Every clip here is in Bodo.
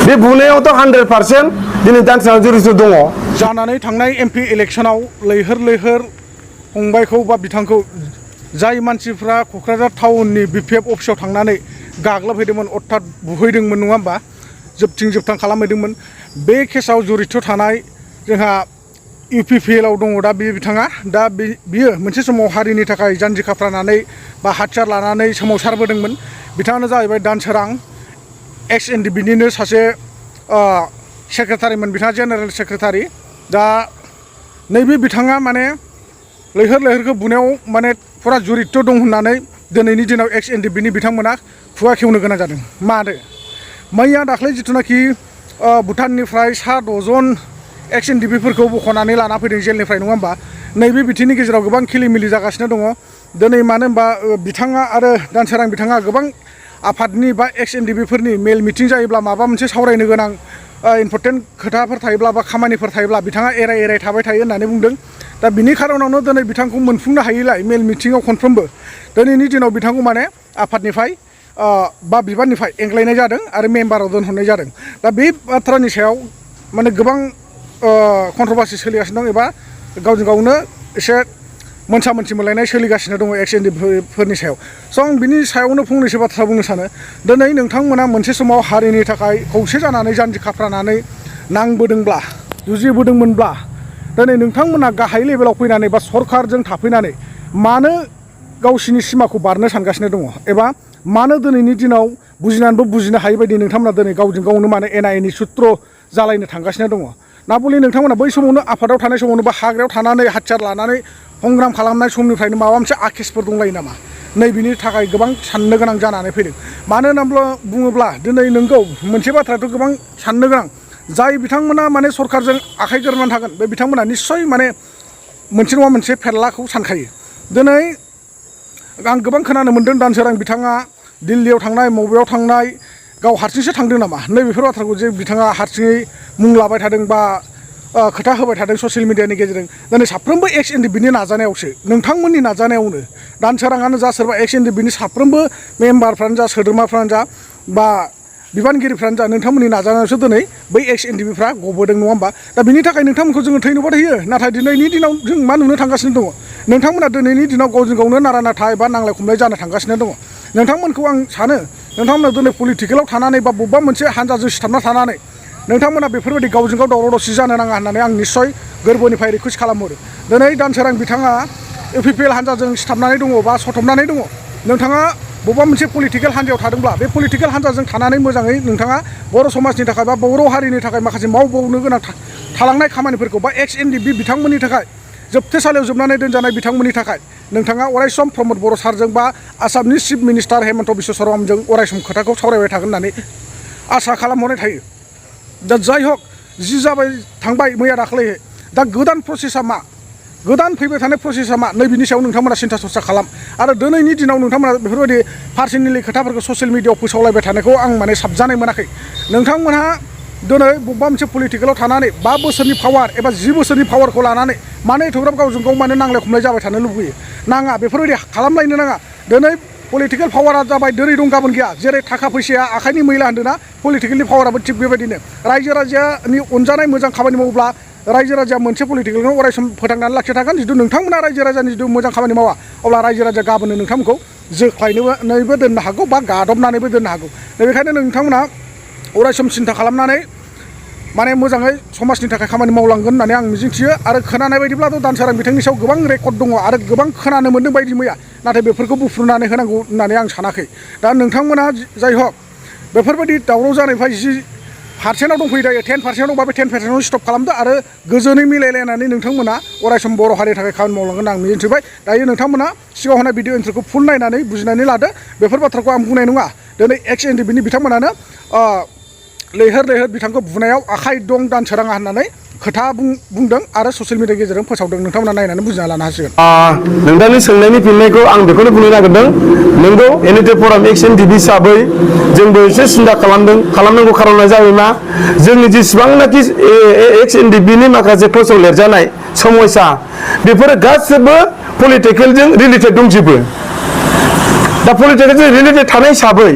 बे बुनायावथ' 100% दिनै दानस्रां जुरित दङ। जानानै थांनाय एमपि इलेक्सनाव लैहोर फंबायखौ बा बिथांखौ जाय मानसिफ्रा क'क्राझार टाउननि बिपिएफ अफिसाव थांनानै गाग्लोबहैदोंमोन अर्थात बुहैदोंमोन नङा होमबा जोबथिं खालामहैदोंमोन बे केसाव जरित थानाय जोंहा इउपिपिएलआव दङ दा बे बिथाङा दा बियो मोनसे समाव हारिनि थाखाय जानजि खाफ्रानानै बा हाथियार लानानै सोमावसारबोदोंमोन बिथाङानो जाहैबाय दानसोरां एक्स एनडिएफबिनिनो सासे सेक्रेटारिमोन बिथाङा जेनेरेल सेक्रेटारि दा नैबे बिथाङा माने लैहोरखौ बुनायाव माने फुरा जरित दं होननानै दिनैनि दिनाव एक्स एनडिएफबिनि बिथांमोना खुगा खेवनो गोनां जादों मानो मैया दाख्लै जिथुनाखि भुटाननिफ्राय 7 जन एक्स एनडिएफबिफोरखौ बख'नानै लाना फैदों जेलनिफ्राय नङा होमबा नैबे बिथिंनि गेजेराव गोबां खिलिमिलि जागासिनो दङ दिनै मानो होनबा बिथाङा आरो दानसोरां बिथाङा गोबां आफादनि बा एक्स एनडिएफबिफोरनि मेल मिटिं जायोब्ला माबा मोनसे सावरायनो गोनां इम्पर्टेन्ट खोथाफोर थायोब्ला बा खामानिफोर थायोब्ला बिथाङा एराय थाबाय थायो होननानै बुंदों दा बिनि खारनावनो दिनै बिथांखौ मोनफुंनो हायैलाय मेल मिटिङाव खनफ्रोमबो दिनैनि दिनाव बिथांखौ माने आफादनिफ्राय बा बिबाननिफ्राय एंग्लायनाय जादों आरो मेम्बाराव दोनहरनाय जादों दा बे बाथ्रानि सायाव माने गोबां कन्ट्रभार्सि सोलिगासिनो दं एबा गावजों गावनो एसे मोनसा मोनसि मोनलायनाय सोलिगासिनो दङ एक्स एनडिएफबिफोरनि सायाव स' आं बिनि सायावनो फंनैसो बाथ्रा बुंनो सानो दिनै नोंथांमोना मोनसे समाव हारिनि थाखाय खौसे जानानै जानजि खाफ्रानानै नांबोदोंब्ला जुजिबोदोंमोनब्ला दिनै नोंथांमोना गाहाय लेभेलाव फैनानै बा सरकारजों थाफैनानै मानो गावसिनि सिमाखौ बारनो सानगासिनो दङ एबा मानो दिनैनि दिनाव बुजिनानैबो बुजिनो हायै बायदि नोंथांमोना दिनै गावजों गावनो माने एना एनि सुत्र जालायनो थांगासिनो दङ ना बलि नोंथांमोना बै समावनो आफादाव थानाय समावनो बा हाग्रायाव थानानै हाथियार लानानै संग्राम खालामनाय समनिफ्रायनो माबा मोनसे आखेसफोर दंलायो नामा नैबेनि थाखाय गोबां साननो गोनां जानानै फैदों मानो होनना बुङोब्ला दिनै नोंगौ मोनसे बाथ्रायाथ' गोबां साननो गोनां जाय बिथांमोना माने सरकारजों आखाइ गोरोबनानै थागोन बे बिथांमोना निस्सय माने मोनसे नङा मोनसे फेरलाखौ सानखायो दिनै आं गोबां खोनानो मोन्दों दानसोरां बिथाङा दिल्लीयाव थांनाय मबेयाव थांनाय गाव हारसिंसो थांदों नामा नैबेफोर बाथ्राखौ जे बिथाङा हारसिङै मुं लाबाय थादों बा खोथा होबाय थादों ससियेल मिडियानि गेजेरजों दिनै साफ्रोमबो एक्स एनडिएफबिनि नाजानायावसो नोंथांमोननि नाजानायावनो दानसोराङानो जा सोरबा एक्स एनडिएफबिनि साफ्रोमबो मेम्बारफ्रानो जा सोद्रोमाफ्रानो जा बा बिबानगिरिफ्रानो जा नोंथांमोननि नाजानायावसो दिनै बै एक्स एनडिएफबिफ्रा गबोदों नङा होमबा दा बिनि थाखाय नोंथांमोनखौ जोङो थैनोबो होयो नाथाय दिनैनि दिनाव जों मा नुनो थांगासिनो दङ नोंथांमोना दिनैनि दिनाव गावजों गावनो नारा नाथा एबा नांलाय खमलाय जानो थांगासिनो दङ नोंथांमोनखौ आं सानो नोंथांमोना दिनै पलिटिकेलाव थानानै बा बबेबा मोनसे हान्जाजों सिथाबना थानानै नोंथांमोना बेफोरबायदि गावजों गाव दावराव दावसि जानो नाङा होननानै आं निस्सय गोरबोनिफ्राय रिकुवेस्ट खालामहरो दिनै दानसोरां बिथाङा इउपिपिएल हान्जाजों सिथाबनानै दङ बा सथबनानै दङ नोंथाङा बबेबा मोनसे पलिटिकेल हान्जायाव थादोंब्ला बे पलिटिकेल हान्जाजों थानानै मोजाङै नोंथाङा बर' समाजनि थाखाय बा बर' हारिनि थाखाय माखासे मावबावनो गोनां थालांनाय खामानिफोरखौ बा एक्स एनडिएफबि बिथांमोननि थाखाय जोबथेसालियाव जोबनानै दोनजानाय बिथांमोननि थाखाय नोंथाङा अरायसम प्रमद बर' सारजों बा आसामनि चिफ मिनिस्टार हेमन्त बिश्व शर्माजों अरायसम खोथाखौ सावरायबाय थागोन होननानै आसा खालामहरनाय थायो दा जाय हक जि जाबाय थांबाय मैया दाख्लै दा गोदान प्रसेसा मा गोदान फैबाय थानाय प्रसेसा मा नैबेनि सायाव नोंथांमोना सिन्था सरसा खालाम आरो दिनैनि दिनाव नोंथांमोना बेफोरबायदि पार्सनेलि खोथाफोरखौ ससियेल मिडियायाव फोसावलायबाय थानायखौ आं माने साबजानाय मोनाखै नोंथांमोनहा दिनै बबेबा मोनसे पलिटिकेलाव थानानै 5 बोसोरनि पावार एबा 10 बोसोरनि पावारखौ लानानै मानो एथ'ग्राब गावजों गाव मानो नांलाय खमलाय जाबाय थानो लुबैयो नाङा बेफोरबायदि खालामलायनो नाङा दिनै पलिटिकेल पावारा जाबाय दिनै दं गाबोन गैया जेरै थाखा फैसाया आखाइनि मैला होन्दोंना पलिटिकेलनि पावाराबो थिग बेबायदिनो रायजो राजानि अनजानाय मोजां खामानि मावोब्ला रायजो राजाया मोनसे पलिटिकेलखौ अरायसम फोथांनानै लाखिबाय थागोन जुदि नोंथांमोना रायजो राजानि जुदि मोजां खामानि मावा अब्ला रायजो राजाया गाबोननो नोंथांमोनखौ जोख्लायनोबो दोननो हागौ बा गादबनानैबो दोननो हागौ दा बेखायनो नोंथांमोना अरायसम सिन्था खालामनानै माने मोजाङै समाजनि थाखाय खामानि मावलांगोन होननानै आं मिजिंथियो आरो खोनानाय बायदिब्लाथ' दानसोरां बिथांनि सायाव गोबां रेकर्ड दङ आरो गोबां खोनानो मोन्दों बायदि मैया नाथाय बेफोरखौ बुफ्रुनानै होनांगौ होननानै आं सानाखै दा नोंथांमोना जाय हक बेफोरबायदि दावराव जानायनिफ्राय 10% दंफैयो दायो 10% दंबा बे 10%आव स्टप खालामदो आरो गोजोनै मिलायलायनानै नोंथांमोना अरायसम बर' हारिनि थाखाय खामानि मावलांगोन आं मिजिंथिबाय दायो नोंथांमोना सिगाङाव होनाय भिडिअ इन्ट्र'खौ फुल नायनानै बुजिनानै लादो बेफोर बाथ्राखौ आं बुंनाय नङा दिनै एक्स एनडिएफबिनि बिथांमोनानो लैहोर बिथांखौ बुनायाव आखाइ दं दानसोराङा होननानै खोथा बुंदों आरो ससियेल मिडियानि गेजेरजों फोसावदों नोंथांमोना नायनानै बुजिना लानो हासिगोन नोंथांनि सोंनायनि फिननायखौ आं बेखौनो बुंनो नागिरदों नोंगौ एनडिएफबि फराम एक्स एनडिएफबि हिसाबै जोंबो एसे सिन्था खालामनांगौ खारना जाबाय मा जोंनि जेसेबांनाखि एक्स एनडिएफबिनि माखासे फोसाव लिरजानाय समस्या बेफोरो गासैबो पलिटिकेलजों रिलेटेड दंजोबो दा पलिटिकेलजों रिलेटेड थानाय हिसाबै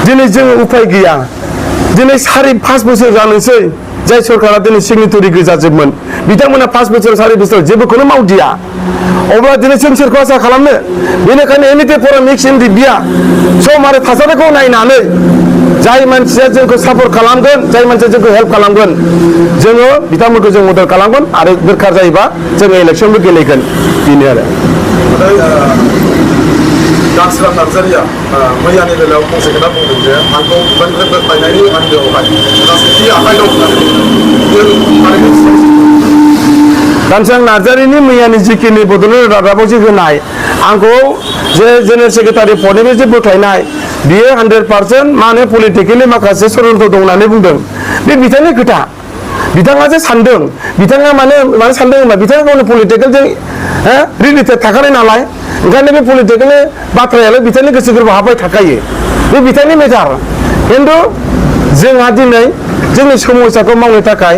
दिनै जोङो उपाय गैया दिनै 4-5 बोसोर जानोसै जाय सरकारा दिनै सिगनेटरि गोजाजोबमोन बिथांमोना 5 बोसोर 4 बोसोर जेबोखौनो मावदिया अब्ला दिनै जों सोरखौ आसा खालामनो बेनिखायनो एनइपि फराम एक्सएनडिबिआ सम आरो थासारिखौ नायनानै जाय मानसिया जोंखौ सापर्ट खालामगोन जाय मानसिया जोंखौ हेल्प खालामगोन जोङो बिथांमोनखौ जों मदद खालामगोन आरो दरखार जायोबा जोङो इलेक्सनबो गेलेगोन बेनो आरो दानस्रां नार्जारिया मैयानि बेलायाव फंसे खोथा बुंदों जे आंखौ बिबाननिफ्राय बोख्लायनायनि आन्दोआवहाय राजनिति आखाइ दं होननानै दानस्रां नार्जारिनि मैयानि जिखिनि बड'लेण्ड रादाबाव जे होनाय आंखौ जे जेनेरेल सेक्रेटारि पदनिफ्राय जे बोख्लायनाय बियो 100% माने पलिटिकेलि माखासे षड्यन्त्र दं होननानै बुंदों बे बिथांनि खोथा बिथाङा जे सानदों बिथाङा माने सानदों होनबा बिथाङा गावनि पलिटिकेलजों रिलेटेड थाखानाय नालाय ओंखायनो बे पलिटिकेलनि बाथ्रायालाय बिथांनि गोसो गोरबोआव हाबबाय थाखायो बे बिथांनि मेटार खिन्थु जोंहा दिनै जोंनि समस्याखौ मावनो थाखाय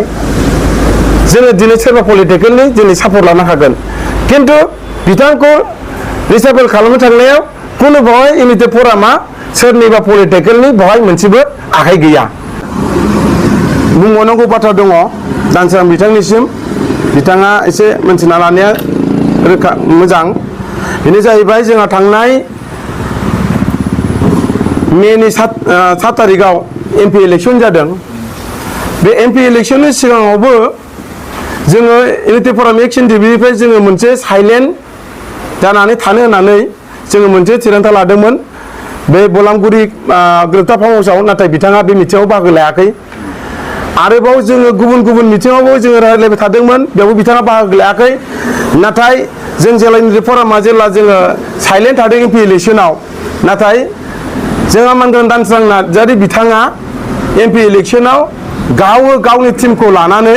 जोङो दिनै सोरबा पलिटिकेलनि दिनै सापर्ट लानो हागोन खिन्थु बिथांखौ रिसाइकेल खालामनो थांनायाव खुनु बेवहाय एनइपि फरामा सोरनिबा पलिटिकेलनि बेवहाय मोनसेबो आखाइ गैया बुंबावनांगौ बाथ्रा दङ दानस्रां बिथांनिसिम बिथाङा एसे मोनथिना लानाया रोखा मोजां बेनो जाहैबाय जोंहा थांनाय मेनि 7 तारिखआव एमपि इलेक्सन जादों बे एमपि इलेक्सननि सिगाङावबो जोङो एनइपि फराम एक्सएनडिबिनिफ्राय जोङो मोनसे साइलेन्ट जानानै थानो होननानै जोङो मोनसे थिरांथा लादोंमोन बे बलामगुरि ग्रेप्टार फार्म हाउसआव नाथाय बिथाङा बे मिटिङाव बाहागो लायाखै आरोबाव जोङो गुबुन गुबुन मिटिङावबो जोङो रायज्लायबाय थादोंमोन बेयावबो बिथाङा बाहागो लायाखै नाथाय जों जेला फरामा जेला जोङो साइलेन्ट थादों एमपि इलेक्सनाव नाथाय जोंहा मानगोन दानस्रां नार्जारि बिथाङा एमपि इलेक्सनाव गावनि टिमखौ लानानै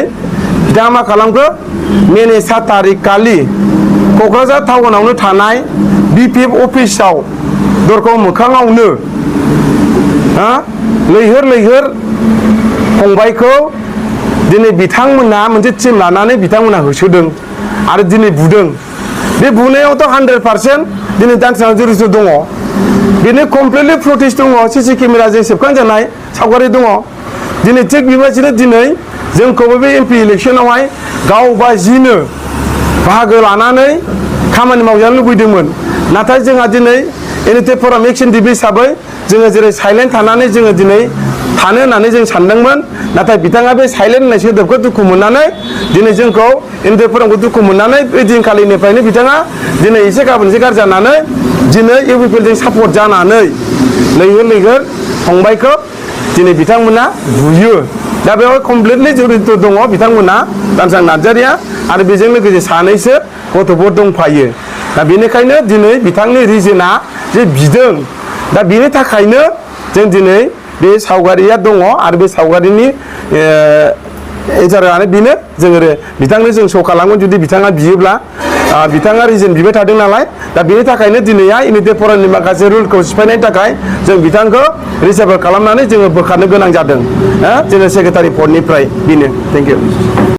बिथाङा मा खालामखो मेनि 7 तारिख खालि क'क्राझार टाउनावनो थानाय बिपिएफ अफिसाव दरखं मोखाङावनो लैहोर फंबायखौ दिनै बिथांमोना मोनसे टिम लानानै बिथांमोना होसोदों आरो दिनै बुदों बे बुनायावथ' 100% दिनै दानस्रां जुरिस दङ बेनो कमप्लिटलि प्रटेस्ट दङ सिसि केमेराजों सेबखांजानाय सावगारि दङ दिनै थिग बेबायदिनो दिनै जोंखौबो बे एमपि इलेक्सनावहाय गावबा जिनो बाहागो लानानै खामानि मावजानो लुबैदोंमोन नाथाय जोंहा दिनै एनइपि फराम एक्सएनडिबि हिसाबै जोङो जेरै साइलेन्ट थानानै जोङो दिनै थानो होननानै जों सानदोंमोन नाथाय बिथाङा बे साइलेन्ट होननाय सोदोबखौ दुखु मोननानै दिनै जोंखौ एनइपि फरामखौ दुखु मोननानै बे दिनखालिनिफ्रायनो बिथाङा दिनै एसे गाबोन एसे गाज्रि जानानै दिनै इउपिपिएलजों सापर्ट जानानै लैहोर फंबायखौ दिनै बिथांमोना बुयो दा बेवहाय कमप्लिटलि जड़ित दङ बिथांमोना दानस्रां नार्जारिया आरो बेजों लोगोसे सानैसो गथ'फोर दंफायो दा बेनिखायनो दिनै बिथांनि रिजोना जे बिदों दा बेनि थाखायनो जों दिनै बे सावगारिया दङ आरो बे सावगारिनि एन्सारानो बेनो जोङो बिथांनो जों श' खालामगोन जुदि बिथाङा बियोब्ला बिथाङा रिजन बिबाय थादों नालाय दा बेनि थाखायनो दिनैहाय एनइपि फरामनि माखासे रुलखौ सिफायनायनि थाखाय जों बिथांखौ रिसाइकेल खालामनानै जोङो बोखारनो गोनां जादों जेनेरेल सेक्रेटारि पदनिफ्राय बेनो थेंक इउ